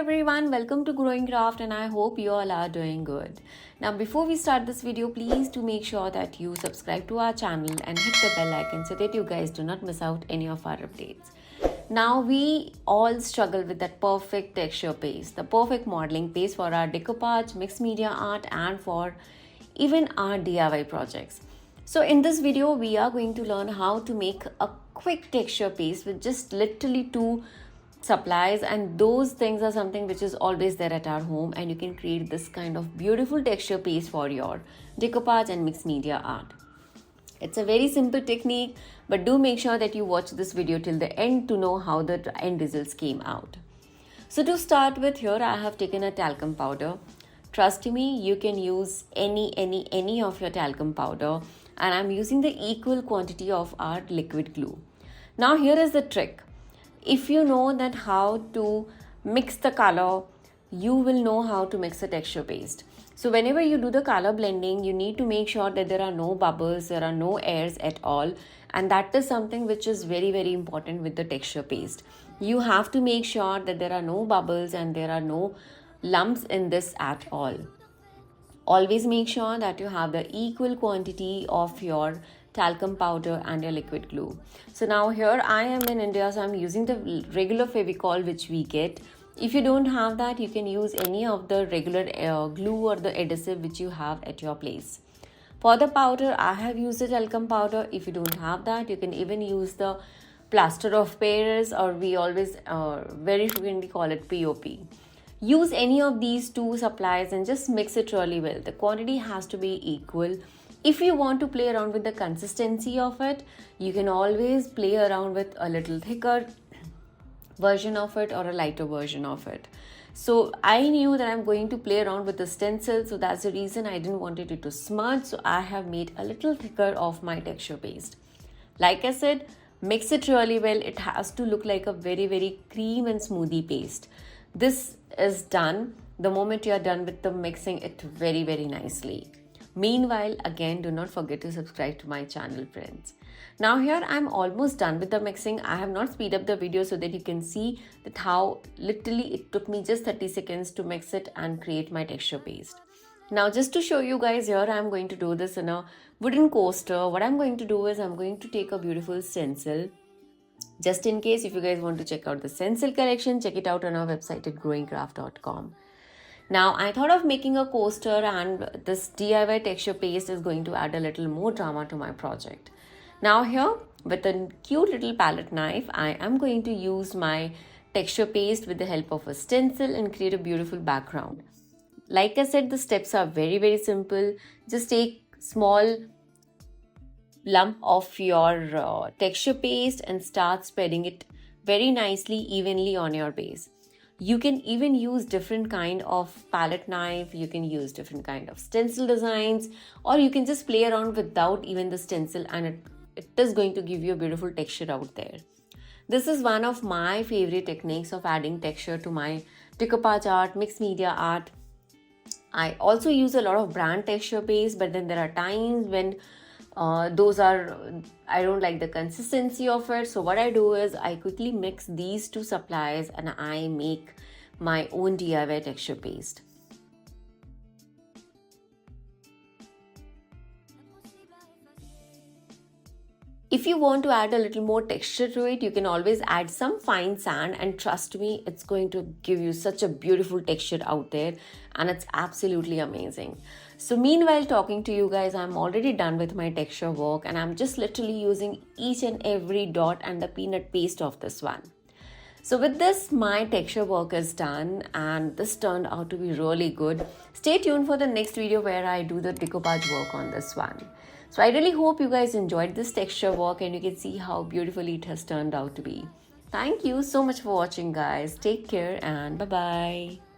everyone, welcome to Growing Craft and I hope you all are doing good. Now before we start this video, please do make sure that you subscribe to our channel and hit the bell icon so that you guys do not miss out any of our updates. Now we all struggle with that perfect texture paste, the perfect modeling paste for our decoupage, mixed media art and for even our DIY projects. So in this video, we are going to learn how to make a quick texture paste with just literally two supplies, and those things are something which is always there at our home, and you can create this kind of beautiful texture paste for your decoupage and mixed media art. It's a very simple technique, but do make sure that you watch this video till the end to know how the end results came out. So to start with, here I have taken a talcum powder. Trust me, you can use any of your talcum powder, and I'm using the equal quantity of our liquid glue. Now here is the trick. If you know that how to mix the color, you will know how to mix a texture paste. So whenever you do the color blending, you need to make sure that there are no bubbles, there are no airs at all, and that is something which is very important with the texture paste. You have to make sure that there are no bubbles and there are no lumps in this at all. Always make sure that you have the equal quantity of your talcum powder and your liquid glue. So now here I am in India, so I'm using the regular fevicol which we get. If you don't have that, you can use any of the regular glue or the adhesive which you have at your place. For the powder, I have used the talcum powder. If you don't have that, you can even use the plaster of Paris, or we always very frequently call it POP. Use any of these two supplies and just mix it really well. The quantity has to be equal. If you want to play around with the consistency of it, you can always play around with a little thicker version of it or a lighter version of it. So I knew that I'm going to play around with the stencil, so that's the reason I didn't want it to smudge. So I have made a little thicker of my texture paste. Like I said, mix it really well. It has to look like a very cream and smoothie paste. This is done the moment you are done with the mixing it very nicely. Meanwhile, again, do not forget to subscribe to my channel, friends. Now here I'm almost done with the mixing. I have not speed up the video so that you can see that how literally it took me just 30 seconds to mix it and create my texture paste. Now just to show you guys, here I'm going to do this in a wooden coaster. What I'm going to do is I'm going to take a beautiful stencil. Just in case if you guys want to check out the stencil collection, check it out on our website at growingcraft.com. Now I thought of making a coaster, and this DIY texture paste is going to add a little more drama to my project. Now here with a cute little palette knife, I am going to use my texture paste with the help of a stencil and create a beautiful background. Like I said, the steps are very simple. Just take small lump of your texture paste and start spreading it very nicely evenly on your base. You can even use different kind of palette knife, you can use different kind of stencil designs, or you can just play around without even the stencil, and it is going to give you a beautiful texture out there. This is one of my favorite techniques of adding texture to my decoupage art, mixed media art. I also use a lot of brand texture paste, but then there are times when I don't like the consistency of it. So what I do is I quickly mix these two supplies and I make my own DIY texture paste. If you want to add a little more texture to it, you can always add some fine sand, and trust me, it's going to give you such a beautiful texture out there, and it's absolutely amazing. So meanwhile, talking to you guys, I'm already done with my texture work, and I'm just literally using each and every dot and the peanut paste of this one. So with this, my texture work is done, and this turned out to be really good. Stay tuned for the next video where I do the decoupage work on this one. So I really hope you guys enjoyed this texture work, and you can see how beautifully it has turned out to be. Thank you so much for watching, guys. Take care and bye-bye.